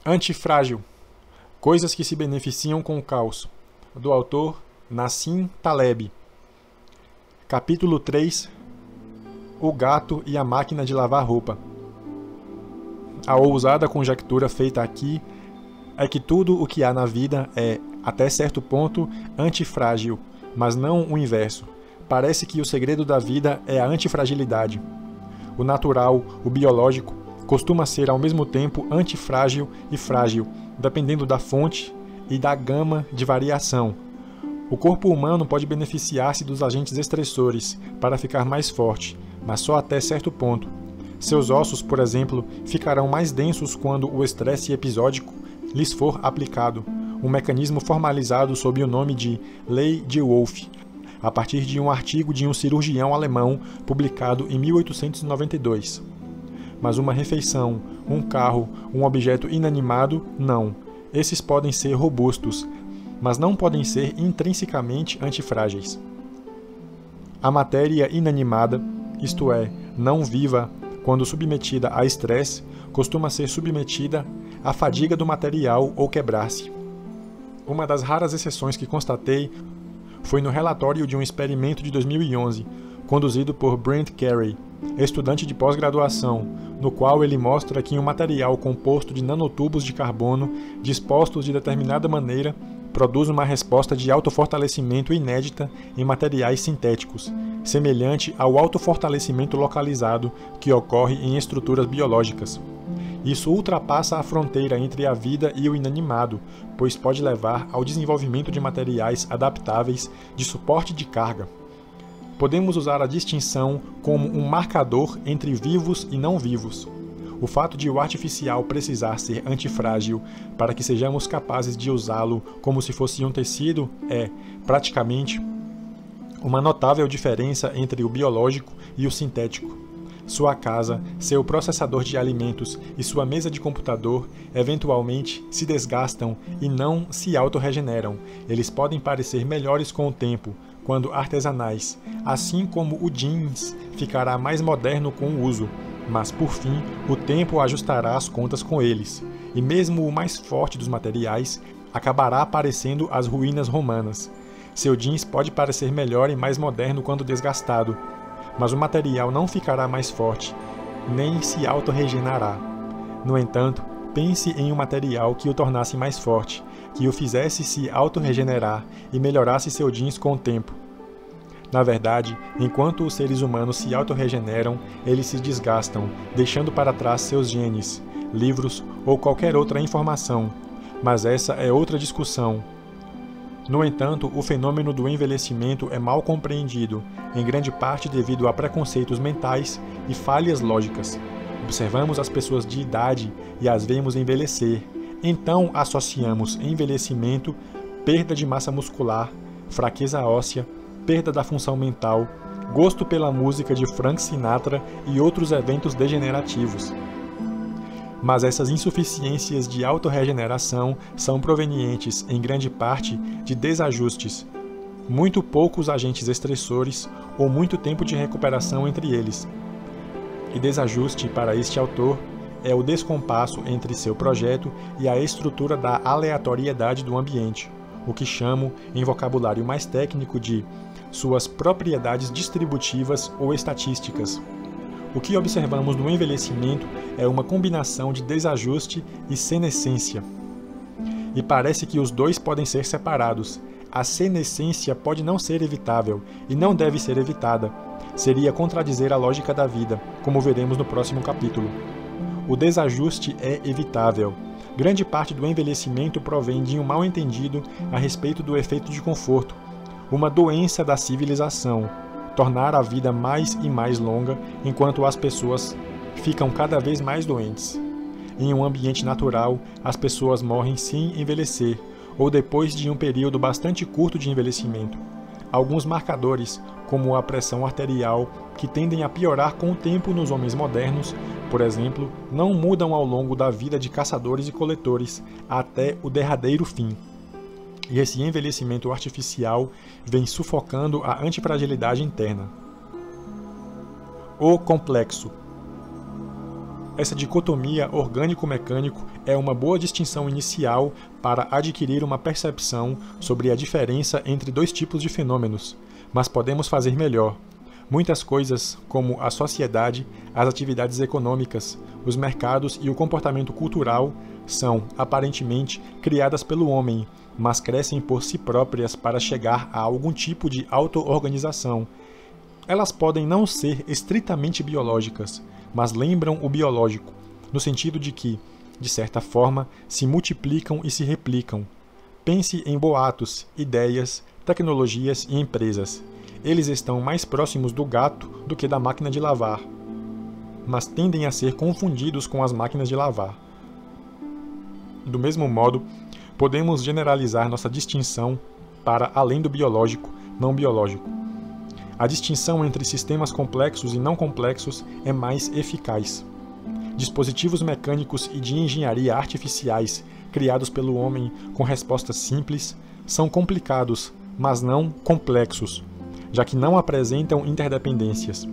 Antifrágil. Coisas que se beneficiam com o caos. Do autor Nassim Taleb. Capítulo 3. O gato e a máquina de lavar roupa. A ousada conjectura feita aqui é que tudo o que há na vida é, até certo ponto, antifrágil, mas não o inverso. Parece que o segredo da vida é a antifragilidade. O natural, o biológico, costuma ser ao mesmo tempo antifrágil e frágil, dependendo da fonte e da gama de variação. O corpo humano pode beneficiar-se dos agentes estressores para ficar mais forte, mas só até certo ponto. Seus ossos, por exemplo, ficarão mais densos quando o estresse episódico lhes for aplicado, um mecanismo formalizado sob o nome de Lei de Wolff, a partir de um artigo de um cirurgião alemão publicado em 1892. Mas uma refeição, um carro, um objeto inanimado, não. Esses podem ser robustos, mas não podem ser intrinsecamente antifrágeis. A matéria inanimada, isto é, não viva, quando submetida a estresse, costuma ser submetida à fadiga do material ou quebrar-se. Uma das raras exceções que constatei foi no relatório de um experimento de 2011, conduzido por Brent Carey, estudante de pós-graduação, no qual ele mostra que um material composto de nanotubos de carbono dispostos de determinada maneira produz uma resposta de autofortalecimento inédita em materiais sintéticos, semelhante ao autofortalecimento localizado que ocorre em estruturas biológicas. Isso ultrapassa a fronteira entre a vida e o inanimado, pois pode levar ao desenvolvimento de materiais adaptáveis de suporte de carga. Podemos usar a distinção como um marcador entre vivos e não vivos. O fato de o artificial precisar ser antifrágil para que sejamos capazes de usá-lo como se fosse um tecido é, praticamente, uma notável diferença entre o biológico e o sintético. Sua casa, seu processador de alimentos e sua mesa de computador eventualmente se desgastam e não se autorregeneram. Eles podem parecer melhores com o tempo, quando artesanais, assim como o jeans ficará mais moderno com o uso, mas por fim o tempo ajustará as contas com eles, e mesmo o mais forte dos materiais acabará parecendo as ruínas romanas. Seu jeans pode parecer melhor e mais moderno quando desgastado, mas o material não ficará mais forte, nem se autorregenerará. No entanto, pense em um material que o tornasse mais forte, que o fizesse se autorregenerar e melhorasse seu jeans com o tempo. Na verdade, enquanto os seres humanos se autorregeneram, eles se desgastam, deixando para trás seus genes, livros ou qualquer outra informação. Mas essa é outra discussão. No entanto, o fenômeno do envelhecimento é mal compreendido, em grande parte devido a preconceitos mentais e falhas lógicas. Observamos as pessoas de idade e as vemos envelhecer. Então associamos envelhecimento, perda de massa muscular, fraqueza óssea, perda da função mental, gosto pela música de Frank Sinatra e outros eventos degenerativos. Mas essas insuficiências de autorregeneração são provenientes, em grande parte, de desajustes, muito poucos agentes estressores ou muito tempo de recuperação entre eles. E desajuste, para este autor, é o descompasso entre seu projeto e a estrutura da aleatoriedade do ambiente, o que chamo, em vocabulário mais técnico, de suas propriedades distributivas ou estatísticas. O que observamos no envelhecimento é uma combinação de desajuste e senescência. E parece que os dois podem ser separados. A senescência pode não ser evitável e não deve ser evitada. Seria contradizer a lógica da vida, como veremos no próximo capítulo. O desajuste é evitável. Grande parte do envelhecimento provém de um mal-entendido a respeito do efeito de conforto, uma doença da civilização. Tornar a vida mais e mais longa, enquanto as pessoas ficam cada vez mais doentes. Em um ambiente natural, as pessoas morrem sem envelhecer, ou depois de um período bastante curto de envelhecimento. Alguns marcadores, como a pressão arterial, que tendem a piorar com o tempo nos homens modernos, por exemplo, não mudam ao longo da vida de caçadores e coletores, até o derradeiro fim. E esse envelhecimento artificial vem sufocando a antifragilidade interna. O complexo. Essa dicotomia orgânico-mecânico é uma boa distinção inicial para adquirir uma percepção sobre a diferença entre dois tipos de fenômenos, mas podemos fazer melhor. Muitas coisas, como a sociedade, as atividades econômicas, os mercados e o comportamento cultural, são, aparentemente, criadas pelo homem, mas crescem por si próprias para chegar a algum tipo de auto-organização. Elas podem não ser estritamente biológicas, mas lembram o biológico, no sentido de que, de certa forma, se multiplicam e se replicam. Pense em boatos, ideias, tecnologias e empresas. Eles estão mais próximos do gato do que da máquina de lavar, mas tendem a ser confundidos com as máquinas de lavar. Do mesmo modo, podemos generalizar nossa distinção para além do biológico, não biológico. A distinção entre sistemas complexos e não complexos é mais eficaz. Dispositivos mecânicos e de engenharia artificiais criados pelo homem com respostas simples são complicados, mas não complexos, já que não apresentam interdependências.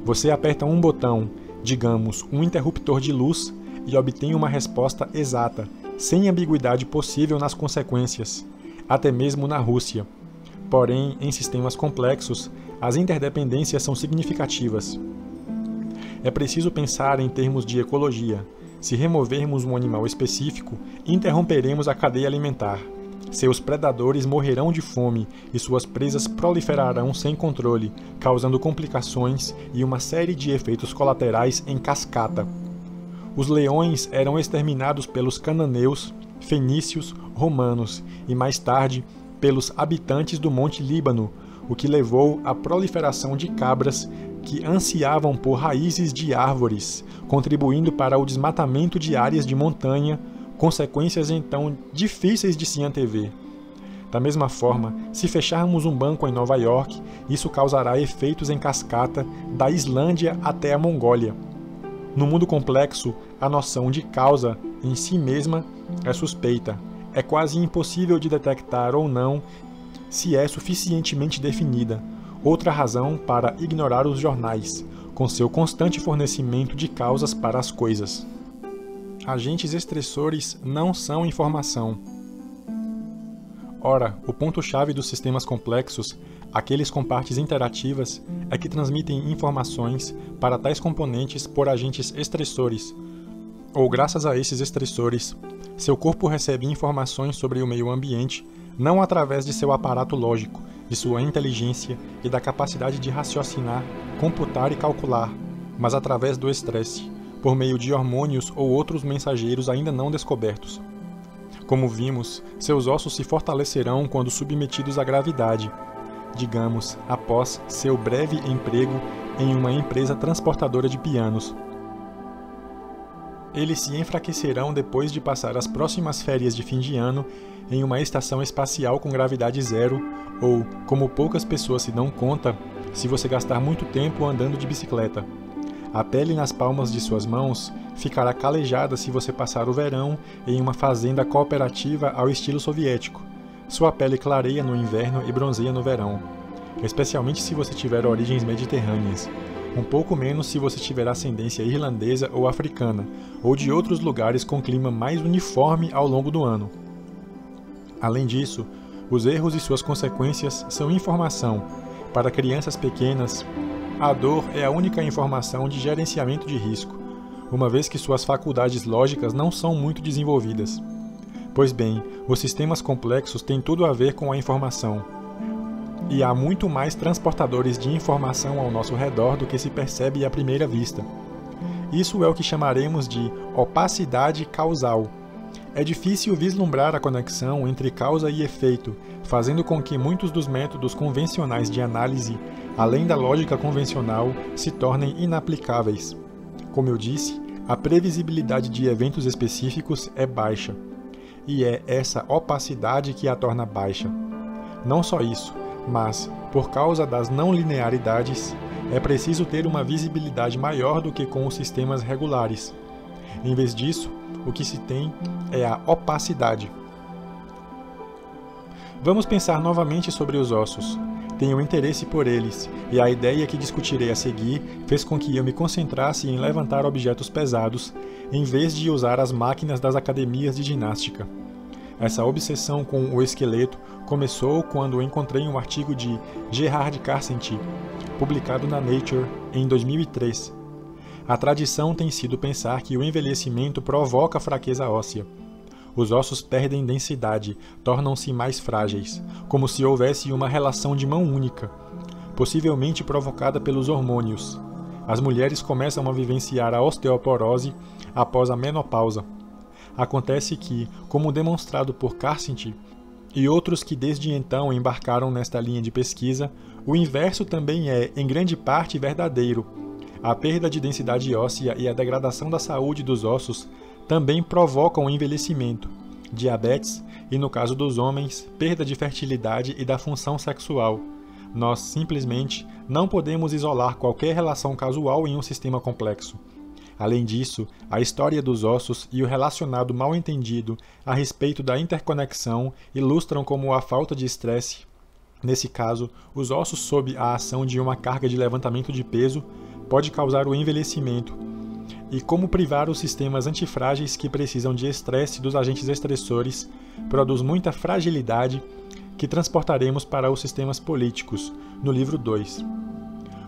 Você aperta um botão, digamos, um interruptor de luz, e obtém uma resposta exata, sem ambiguidade possível nas consequências, até mesmo na Rússia. Porém, em sistemas complexos, as interdependências são significativas. É preciso pensar em termos de ecologia. Se removermos um animal específico, interromperemos a cadeia alimentar. Seus predadores morrerão de fome e suas presas proliferarão sem controle, causando complicações e uma série de efeitos colaterais em cascata. Os leões eram exterminados pelos cananeus, fenícios, romanos e, mais tarde, pelos habitantes do Monte Líbano, o que levou à proliferação de cabras que ansiavam por raízes de árvores, contribuindo para o desmatamento de áreas de montanha, consequências então difíceis de se antever. Da mesma forma, se fecharmos um banco em Nova York, isso causará efeitos em cascata da Islândia até a Mongólia. No mundo complexo, a noção de causa em si mesma é suspeita. É quase impossível de detectar ou não se é suficientemente definida. Outra razão para ignorar os jornais, com seu constante fornecimento de causas para as coisas. Agentes estressores não são informação. Ora, o ponto-chave dos sistemas complexos, aqueles com partes interativas, é que transmitem informações para tais componentes por agentes estressores, ou graças a esses estressores, seu corpo recebe informações sobre o meio ambiente, não através de seu aparato lógico, de sua inteligência e da capacidade de raciocinar, computar e calcular, mas através do estresse, por meio de hormônios ou outros mensageiros ainda não descobertos. Como vimos, seus ossos se fortalecerão quando submetidos à gravidade, digamos, após seu breve emprego em uma empresa transportadora de pianos. Eles se enfraquecerão depois de passar as próximas férias de fim de ano em uma estação espacial com gravidade zero, ou, como poucas pessoas se dão conta, se você gastar muito tempo andando de bicicleta. A pele nas palmas de suas mãos ficará calejada se você passar o verão em uma fazenda cooperativa ao estilo soviético. Sua pele clareia no inverno e bronzeia no verão, especialmente se você tiver origens mediterrâneas. Um pouco menos se você tiver ascendência irlandesa ou africana, ou de outros lugares com clima mais uniforme ao longo do ano. Além disso, os erros e suas consequências são informação. Para crianças pequenas, a dor é a única informação de gerenciamento de risco, uma vez que suas faculdades lógicas não são muito desenvolvidas. Pois bem, os sistemas complexos têm tudo a ver com a informação. E há muito mais transportadores de informação ao nosso redor do que se percebe à primeira vista. Isso é o que chamaremos de opacidade causal. É difícil vislumbrar a conexão entre causa e efeito, fazendo com que muitos dos métodos convencionais de análise, além da lógica convencional, se tornem inaplicáveis. Como eu disse, a previsibilidade de eventos específicos é baixa, e é essa opacidade que a torna baixa. Não só isso, mas, por causa das não linearidades, é preciso ter uma visibilidade maior do que com os sistemas regulares. Em vez disso, o que se tem é a opacidade. Vamos pensar novamente sobre os ossos. Tenho interesse por eles, e a ideia que discutirei a seguir fez com que eu me concentrasse em levantar objetos pesados, em vez de usar as máquinas das academias de ginástica. Essa obsessão com o esqueleto começou quando encontrei um artigo de Gerard Carpentier, publicado na Nature em 2003. A tradição tem sido pensar que o envelhecimento provoca fraqueza óssea. Os ossos perdem densidade, tornam-se mais frágeis, como se houvesse uma relação de mão única, possivelmente provocada pelos hormônios. As mulheres começam a vivenciar a osteoporose após a menopausa. Acontece que, como demonstrado por Carpentier e outros que desde então embarcaram nesta linha de pesquisa, o inverso também é, em grande parte, verdadeiro. A perda de densidade óssea e a degradação da saúde dos ossos também provocam o envelhecimento, diabetes e, no caso dos homens, perda de fertilidade e da função sexual. Nós, simplesmente, não podemos isolar qualquer relação casual em um sistema complexo. Além disso, a história dos ossos e o relacionado mal-entendido a respeito da interconexão ilustram como a falta de estresse, nesse caso, os ossos sob a ação de uma carga de levantamento de peso, pode causar o envelhecimento, e como privar os sistemas antifrágeis que precisam de estresse dos agentes estressores produz muita fragilidade que transportaremos para os sistemas políticos, no livro 2.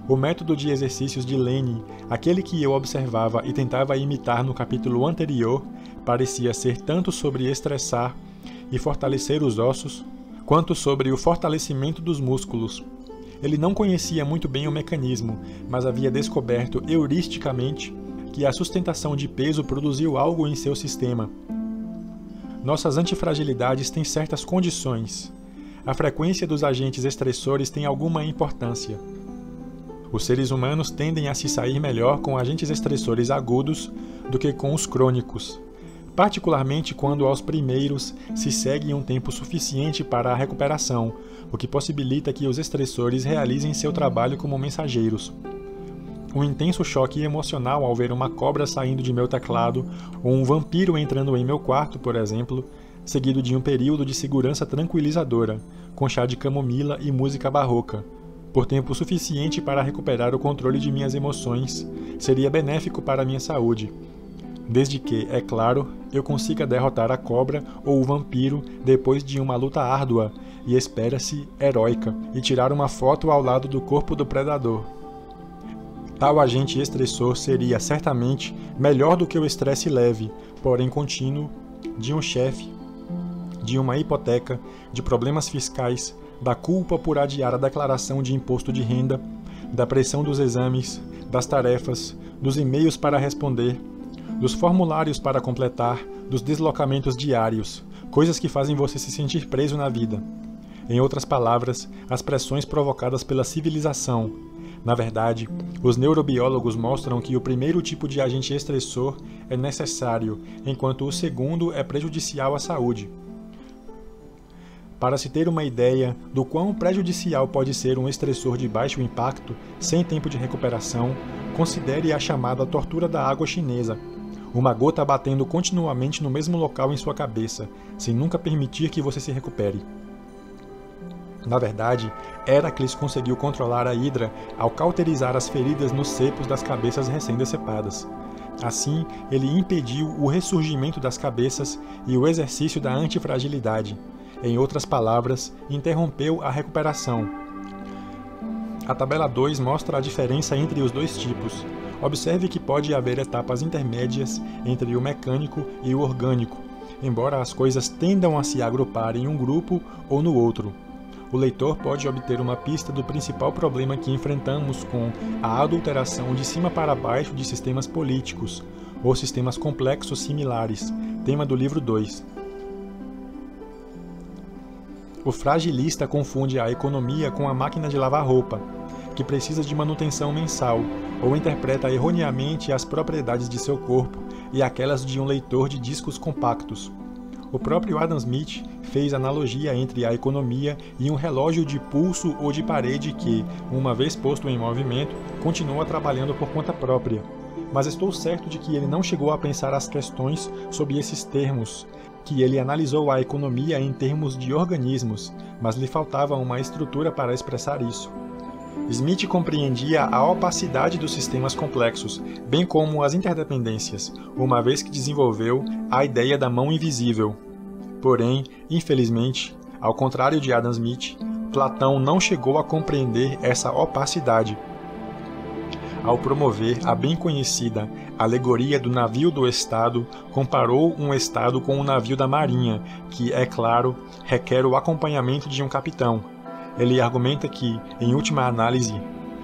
O método de exercícios de Lenin, aquele que eu observava e tentava imitar no capítulo anterior, parecia ser tanto sobre estressar e fortalecer os ossos, quanto sobre o fortalecimento dos músculos. Ele não conhecia muito bem o mecanismo, mas havia descoberto heuristicamente que a sustentação de peso produziu algo em seu sistema. Nossas antifragilidades têm certas condições. A frequência dos agentes estressores tem alguma importância. Os seres humanos tendem a se sair melhor com agentes estressores agudos do que com os crônicos, particularmente quando aos primeiros se segue um tempo suficiente para a recuperação, o que possibilita que os estressores realizem seu trabalho como mensageiros. Um intenso choque emocional ao ver uma cobra saindo de meu teclado ou um vampiro entrando em meu quarto, por exemplo, seguido de um período de segurança tranquilizadora, com chá de camomila e música barroca, por tempo suficiente para recuperar o controle de minhas emoções, seria benéfico para a minha saúde. Desde que, é claro, eu consiga derrotar a cobra ou o vampiro depois de uma luta árdua e espera-se heróica, e tirar uma foto ao lado do corpo do predador. Tal agente estressor seria, certamente, melhor do que o estresse leve, porém contínuo, de um chefe, de uma hipoteca, de problemas fiscais, da culpa por adiar a declaração de imposto de renda, da pressão dos exames, das tarefas, dos e-mails para responder, dos formulários para completar, dos deslocamentos diários, coisas que fazem você se sentir preso na vida. Em outras palavras, as pressões provocadas pela civilização. Na verdade, os neurobiólogos mostram que o primeiro tipo de agente estressor é necessário, enquanto o segundo é prejudicial à saúde. Para se ter uma ideia do quão prejudicial pode ser um estressor de baixo impacto, sem tempo de recuperação, considere a chamada tortura da água chinesa, uma gota batendo continuamente no mesmo local em sua cabeça, sem nunca permitir que você se recupere. Na verdade, Heracles conseguiu controlar a hidra ao cauterizar as feridas nos cepos das cabeças recém-decepadas. Assim, ele impediu o ressurgimento das cabeças e o exercício da antifragilidade. Em outras palavras, interrompeu a recuperação. A tabela 2 mostra a diferença entre os dois tipos. Observe que pode haver etapas intermédias entre o mecânico e o orgânico, embora as coisas tendam a se agrupar em um grupo ou no outro. O leitor pode obter uma pista do principal problema que enfrentamos com a adulteração de cima para baixo de sistemas políticos, ou sistemas complexos similares, tema do livro 2. O fragilista confunde a economia com a máquina de lavar roupa, que precisa de manutenção mensal, ou interpreta erroneamente as propriedades de seu corpo e aquelas de um leitor de discos compactos. O próprio Adam Smith fez analogia entre a economia e um relógio de pulso ou de parede que, uma vez posto em movimento, continua trabalhando por conta própria. Mas estou certo de que ele não chegou a pensar as questões sob esses termos, que ele analisou a economia em termos de organismos, mas lhe faltava uma estrutura para expressar isso. Smith compreendia a opacidade dos sistemas complexos, bem como as interdependências, uma vez que desenvolveu a ideia da mão invisível. Porém, infelizmente, ao contrário de Adam Smith, Platão não chegou a compreender essa opacidade. Ao promover a bem conhecida alegoria do navio do Estado, comparou um Estado com um navio da Marinha, que, é claro, requer o acompanhamento de um capitão. Ele argumenta que, em última análise,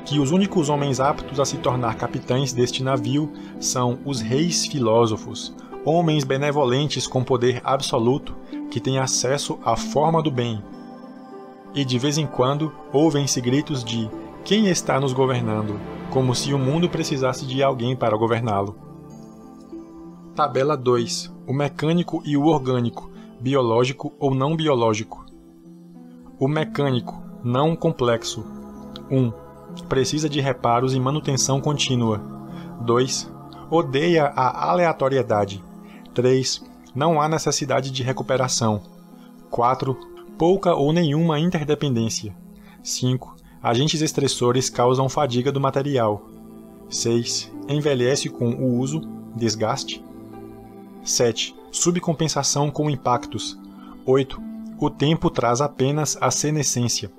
que os únicos homens aptos a se tornar capitães deste navio são os reis filósofos, homens benevolentes com poder absoluto que têm acesso à forma do bem. E de vez em quando ouvem-se gritos de "Quem está nos governando?", como se o mundo precisasse de alguém para governá-lo. Tabela 2. O mecânico e o orgânico, biológico ou não biológico. O mecânico, não complexo. 1. Precisa de reparos e manutenção contínua. 2. Odeia a aleatoriedade. 3. Não há necessidade de recuperação. 4. Pouca ou nenhuma interdependência. 5. Agentes estressores causam fadiga do material. 6. Envelhece com o uso, desgaste. 7. Subcompensação com impactos. 8. O tempo traz apenas a senescência.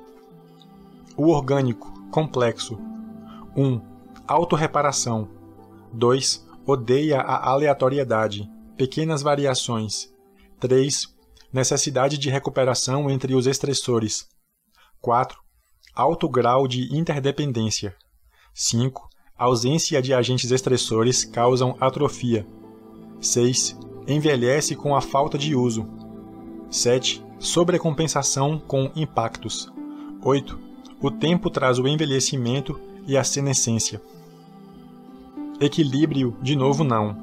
O orgânico, complexo. 1. Autorreparação. 2. Odeia a aleatoriedade, pequenas variações. 3. Necessidade de recuperação entre os estressores. 4. Alto grau de interdependência. 5. Ausência de agentes estressores causam atrofia. 6. Envelhece com a falta de uso. 7. Sobrecompensação com impactos. 8. O tempo traz o envelhecimento e a senescência. Equilíbrio, de novo, não.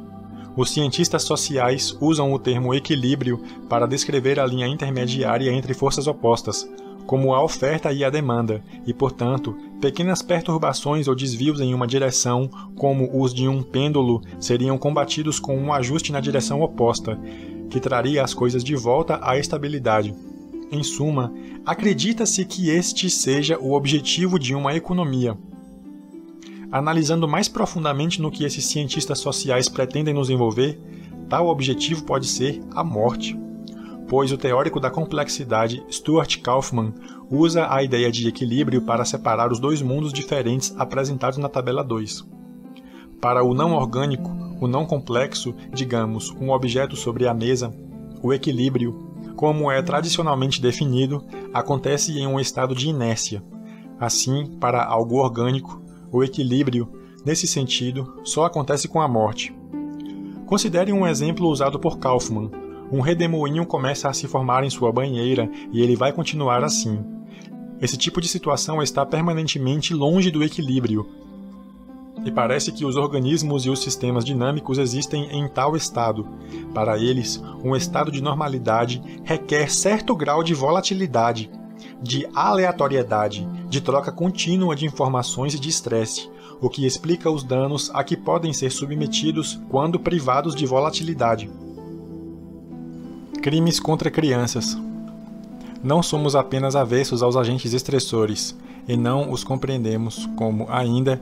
Os cientistas sociais usam o termo equilíbrio para descrever a linha intermediária entre forças opostas, como a oferta e a demanda, e, portanto, pequenas perturbações ou desvios em uma direção, como os de um pêndulo, seriam combatidos com um ajuste na direção oposta, que traria as coisas de volta à estabilidade. Em suma, acredita-se que este seja o objetivo de uma economia. Analisando mais profundamente no que esses cientistas sociais pretendem nos envolver, tal objetivo pode ser a morte. Pois o teórico da complexidade Stuart Kauffman usa a ideia de equilíbrio para separar os dois mundos diferentes apresentados na tabela 2. Para o não orgânico, o não complexo, digamos, um objeto sobre a mesa, o equilíbrio, como é tradicionalmente definido, acontece em um estado de inércia. Assim, para algo orgânico, o equilíbrio, nesse sentido, só acontece com a morte. Considere um exemplo usado por Kauffman. Um redemoinho começa a se formar em sua banheira e ele vai continuar assim. Esse tipo de situação está permanentemente longe do equilíbrio. E parece que os organismos e os sistemas dinâmicos existem em tal estado. Para eles, um estado de normalidade requer certo grau de volatilidade, de aleatoriedade, de troca contínua de informações e de estresse, o que explica os danos a que podem ser submetidos quando privados de volatilidade. Crimes contra crianças. Não somos apenas avessos aos agentes estressores, e não os compreendemos como, ainda,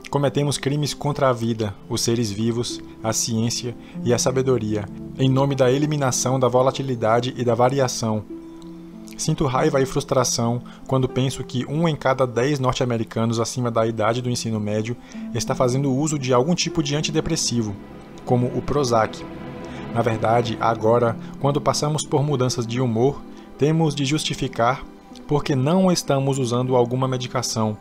cometemos crimes contra a vida, os seres vivos, a ciência e a sabedoria, em nome da eliminação da volatilidade e da variação. Sinto raiva e frustração quando penso que 1 em cada 10 norte-americanos acima da idade do ensino médio está fazendo uso de algum tipo de antidepressivo, como o Prozac. Na verdade, agora, quando passamos por mudanças de humor, temos de justificar porque não estamos usando alguma medicação.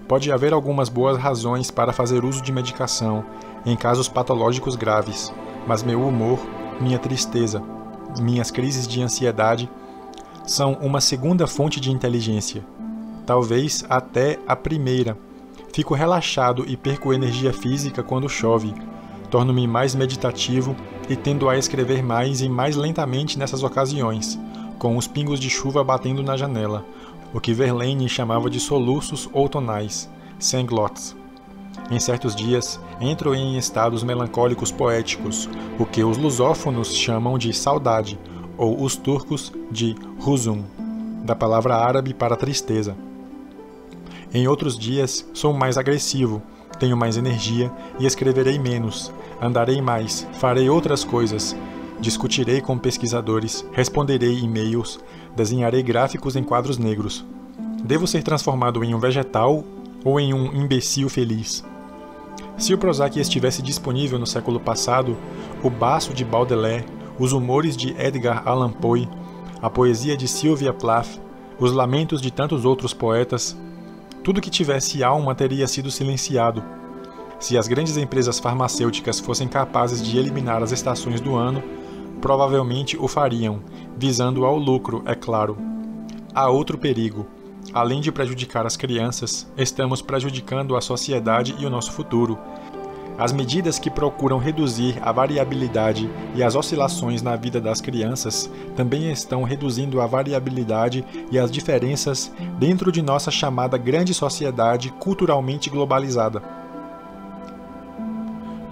Pode haver algumas boas razões para fazer uso de medicação, em casos patológicos graves, mas meu humor, minha tristeza, minhas crises de ansiedade são uma segunda fonte de inteligência. Talvez até a primeira. Fico relaxado e perco energia física quando chove. Torno-me mais meditativo e tendo a escrever mais e mais lentamente nessas ocasiões, com os pingos de chuva batendo na janela, o que Verlaine chamava de soluços outonais, sanglots. Em certos dias, entro em estados melancólicos poéticos, o que os lusófonos chamam de saudade, ou os turcos de huzun, da palavra árabe para tristeza. Em outros dias, sou mais agressivo, tenho mais energia e escreverei menos, andarei mais, farei outras coisas, discutirei com pesquisadores, responderei e-mails, desenharei gráficos em quadros negros. Devo ser transformado em um vegetal ou em um imbecil feliz? Se o Prozac estivesse disponível no século passado, o Baço de Baudelaire, os humores de Edgar Allan Poe, a poesia de Sylvia Plath, os lamentos de tantos outros poetas, tudo que tivesse alma teria sido silenciado. Se as grandes empresas farmacêuticas fossem capazes de eliminar as estações do ano, provavelmente o fariam, visando ao lucro, é claro. Há outro perigo. Além de prejudicar as crianças, estamos prejudicando a sociedade e o nosso futuro. As medidas que procuram reduzir a variabilidade e as oscilações na vida das crianças também estão reduzindo a variabilidade e as diferenças dentro de nossa chamada grande sociedade culturalmente globalizada.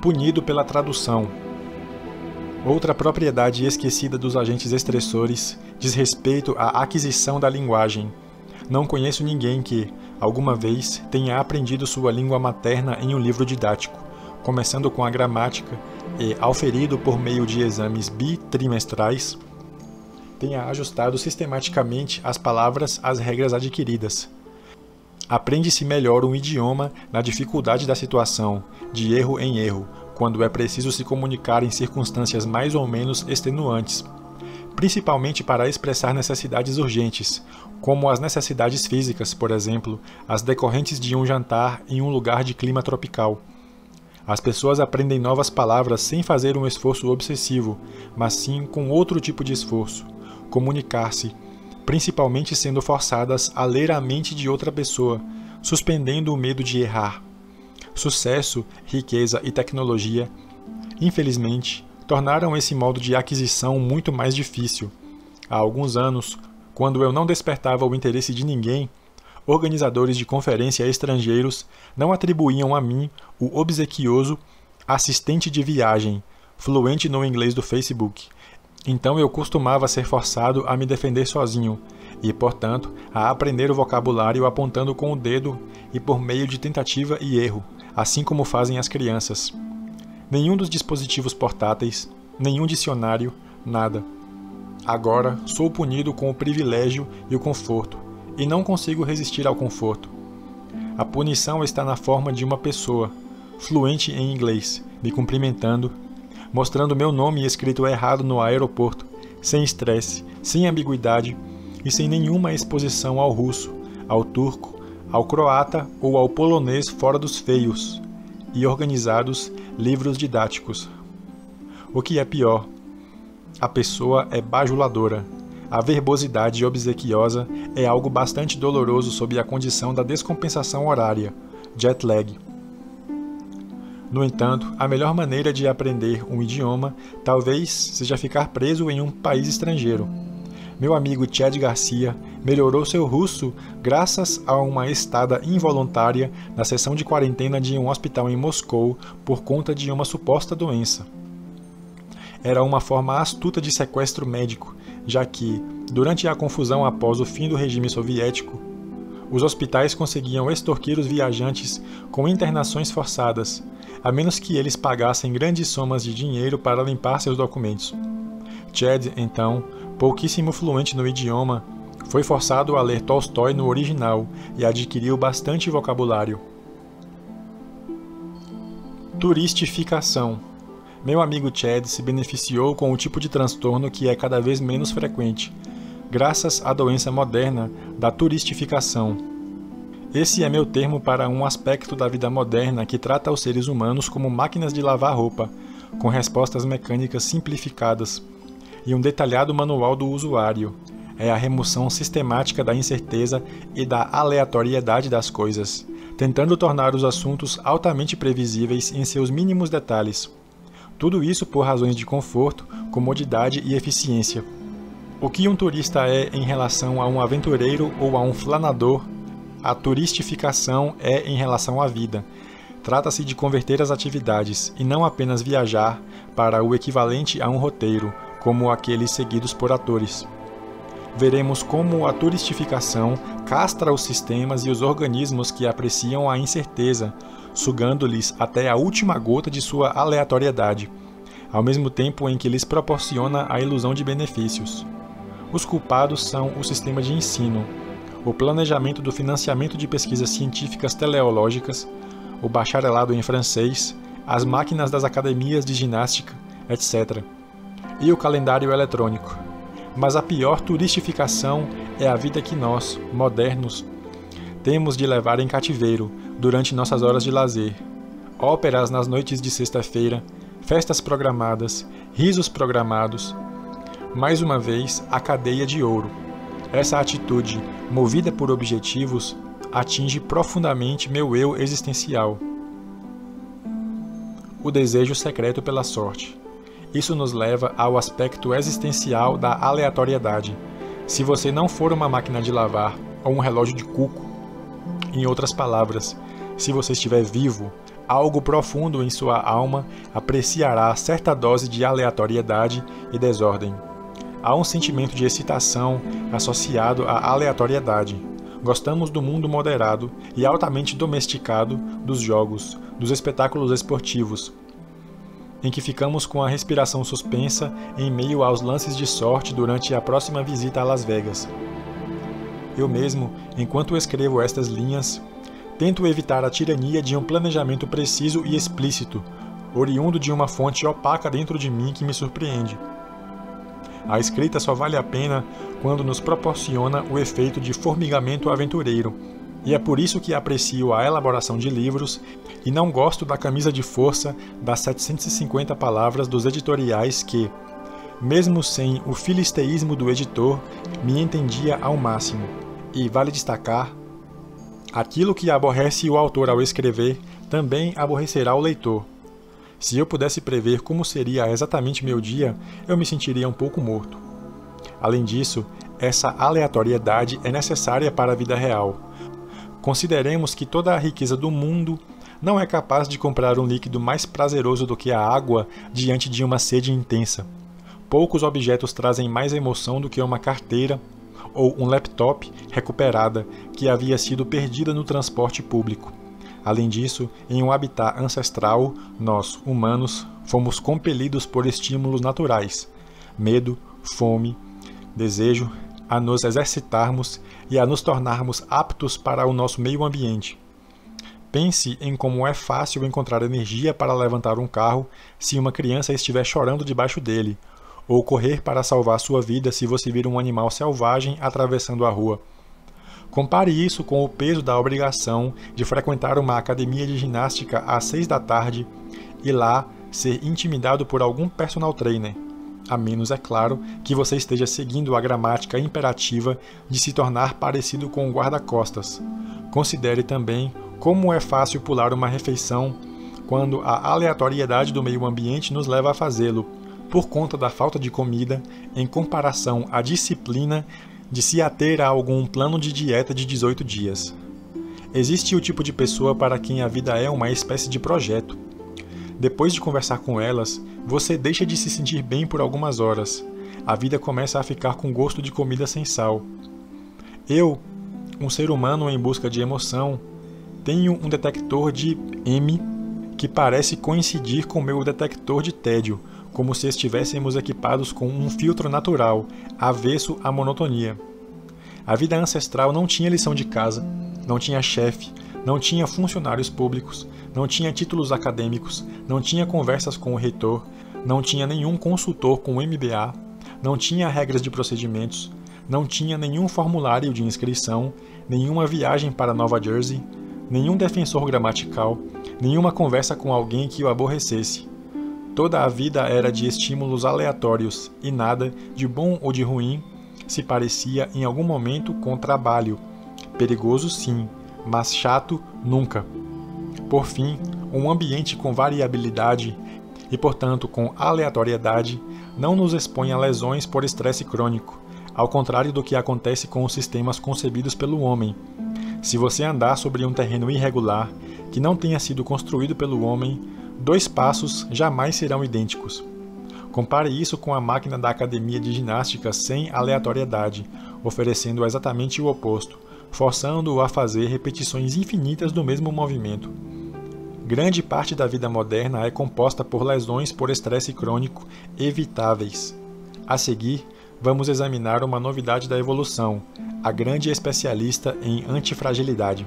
Punido pela tradução. Outra propriedade esquecida dos agentes estressores diz respeito à aquisição da linguagem. Não conheço ninguém que, alguma vez, tenha aprendido sua língua materna em um livro didático, começando com a gramática e, auferido por meio de exames bitrimestrais, tenha ajustado sistematicamente as palavras às regras adquiridas. Aprende-se melhor um idioma na dificuldade da situação, de erro em erro, quando é preciso se comunicar em circunstâncias mais ou menos extenuantes, principalmente para expressar necessidades urgentes, como as necessidades físicas, por exemplo, as decorrentes de um jantar em um lugar de clima tropical. As pessoas aprendem novas palavras sem fazer um esforço obsessivo, mas sim com outro tipo de esforço, comunicar-se, principalmente sendo forçadas a ler a mente de outra pessoa, suspendendo o medo de errar. Sucesso, riqueza e tecnologia, infelizmente, tornaram esse modo de aquisição muito mais difícil. Há alguns anos, quando eu não despertava o interesse de ninguém, organizadores de conferência estrangeiros não atribuíam a mim o obsequioso assistente de viagem, fluente no inglês do Facebook. Então eu costumava ser forçado a me defender sozinho e, portanto, a aprender o vocabulário apontando com o dedo e por meio de tentativa e erro, assim como fazem as crianças. Nenhum dos dispositivos portáteis, nenhum dicionário, nada. Agora sou punido com o privilégio e o conforto, e não consigo resistir ao conforto. A punição está na forma de uma pessoa, fluente em inglês, me cumprimentando, mostrando meu nome escrito errado no aeroporto, sem estresse, sem ambiguidade e sem nenhuma exposição ao russo, ao turco, ao croata ou ao polonês fora dos feios e organizados livros didáticos. O que é pior, a pessoa é bajuladora. A verbosidade obsequiosa é algo bastante doloroso sob a condição da descompensação horária, jet lag. No entanto, a melhor maneira de aprender um idioma talvez seja ficar preso em um país estrangeiro. Meu amigo Chad Garcia melhorou seu russo graças a uma estada involuntária na sessão de quarentena de um hospital em Moscou por conta de uma suposta doença. Era uma forma astuta de sequestro médico, já que, durante a confusão após o fim do regime soviético, os hospitais conseguiam extorquir os viajantes com internações forçadas, a menos que eles pagassem grandes somas de dinheiro para limpar seus documentos. Chad, então, pouquíssimo fluente no idioma, foi forçado a ler Tolstói no original e adquiriu bastante vocabulário. Turistificação. Meu amigo Chad se beneficiou com o tipo de transtorno que é cada vez menos frequente, graças à doença moderna da turistificação. Esse é meu termo para um aspecto da vida moderna que trata os seres humanos como máquinas de lavar roupa, com respostas mecânicas simplificadas, e um detalhado manual do usuário. É a remoção sistemática da incerteza e da aleatoriedade das coisas, tentando tornar os assuntos altamente previsíveis em seus mínimos detalhes. Tudo isso por razões de conforto, comodidade e eficiência. O que um turista é em relação a um aventureiro ou a um flanador, a turistificação é em relação à vida. Trata-se de converter as atividades e não apenas viajar para o equivalente a um roteiro, como aqueles seguidos por atores. Veremos como a turistificação castra os sistemas e os organismos que apreciam a incerteza, sugando-lhes até a última gota de sua aleatoriedade, ao mesmo tempo em que lhes proporciona a ilusão de benefícios. Os culpados são o sistema de ensino, o planejamento do financiamento de pesquisas científicas teleológicas, o bacharelado em francês, as máquinas das academias de ginástica, etc., e o calendário eletrônico. Mas a pior turistificação é a vida que nós, modernos, temos de levar em cativeiro durante nossas horas de lazer. Óperas nas noites de sexta-feira, festas programadas, risos programados. Mais uma vez, a cadeia de ouro. Essa atitude, movida por objetivos, atinge profundamente meu eu existencial. O desejo secreto pela sorte. Isso nos leva ao aspecto existencial da aleatoriedade. Se você não for uma máquina de lavar ou um relógio de cuco, em outras palavras, se você estiver vivo, algo profundo em sua alma apreciará certa dose de aleatoriedade e desordem. Há um sentimento de excitação associado à aleatoriedade. Gostamos do mundo moderado e altamente domesticado dos jogos, dos espetáculos esportivos, em que ficamos com a respiração suspensa em meio aos lances de sorte durante a próxima visita a Las Vegas. Eu mesmo, enquanto escrevo estas linhas, tento evitar a tirania de um planejamento preciso e explícito, oriundo de uma fonte opaca dentro de mim que me surpreende. A escrita só vale a pena quando nos proporciona o efeito de formigamento aventureiro, e é por isso que aprecio a elaboração de livros e não gosto da camisa de força das 750 palavras dos editoriais que, mesmo sem o filisteísmo do editor, me entendia ao máximo. E vale destacar, aquilo que aborrece o autor ao escrever também aborrecerá o leitor. Se eu pudesse prever como seria exatamente meu dia, eu me sentiria um pouco morto. Além disso, essa aleatoriedade é necessária para a vida real. Consideremos que toda a riqueza do mundo não é capaz de comprar um líquido mais prazeroso do que a água diante de uma sede intensa. Poucos objetos trazem mais emoção do que uma carteira ou um laptop recuperada que havia sido perdida no transporte público. Além disso, em um habitat ancestral, nós, humanos, fomos compelidos por estímulos naturais, medo, fome, desejo, a nos exercitarmos e a nos tornarmos aptos para o nosso meio ambiente. Pense em como é fácil encontrar energia para levantar um carro se uma criança estiver chorando debaixo dele, ou correr para salvar sua vida se você vir um animal selvagem atravessando a rua. Compare isso com o peso da obrigação de frequentar uma academia de ginástica às 6 da tarde e lá ser intimidado por algum personal trainer, a menos, é claro, que você esteja seguindo a gramática imperativa de se tornar parecido com um guarda-costas. Considere também como é fácil pular uma refeição quando a aleatoriedade do meio ambiente nos leva a fazê-lo, por conta da falta de comida, em comparação à disciplina de se ater a algum plano de dieta de 18 dias. Existe o tipo de pessoa para quem a vida é uma espécie de projeto. Depois de conversar com elas, você deixa de se sentir bem por algumas horas. A vida começa a ficar com gosto de comida sem sal. Eu, um ser humano em busca de emoção, tenho um detector de M que parece coincidir com meu detector de tédio, como se estivéssemos equipados com um filtro natural, avesso à monotonia. A vida ancestral não tinha lição de casa, não tinha chefe, não tinha funcionários públicos, não tinha títulos acadêmicos, não tinha conversas com o reitor, não tinha nenhum consultor com MBA, não tinha regras de procedimentos, não tinha nenhum formulário de inscrição, nenhuma viagem para Nova Jersey, nenhum defensor gramatical, nenhuma conversa com alguém que o aborrecesse. Toda a vida era de estímulos aleatórios e nada, de bom ou de ruim, se parecia em algum momento com trabalho. Perigoso sim, mas chato nunca. Por fim, um ambiente com variabilidade e, portanto, com aleatoriedade, não nos expõe a lesões por estresse crônico, ao contrário do que acontece com os sistemas concebidos pelo homem. Se você andar sobre um terreno irregular, que não tenha sido construído pelo homem, 2 passos jamais serão idênticos. Compare isso com a máquina da academia de ginástica sem aleatoriedade, oferecendo exatamente o oposto, forçando-o a fazer repetições infinitas do mesmo movimento. Grande parte da vida moderna é composta por lesões por estresse crônico evitáveis. A seguir, vamos examinar uma novidade da evolução, a grande especialista em antifragilidade.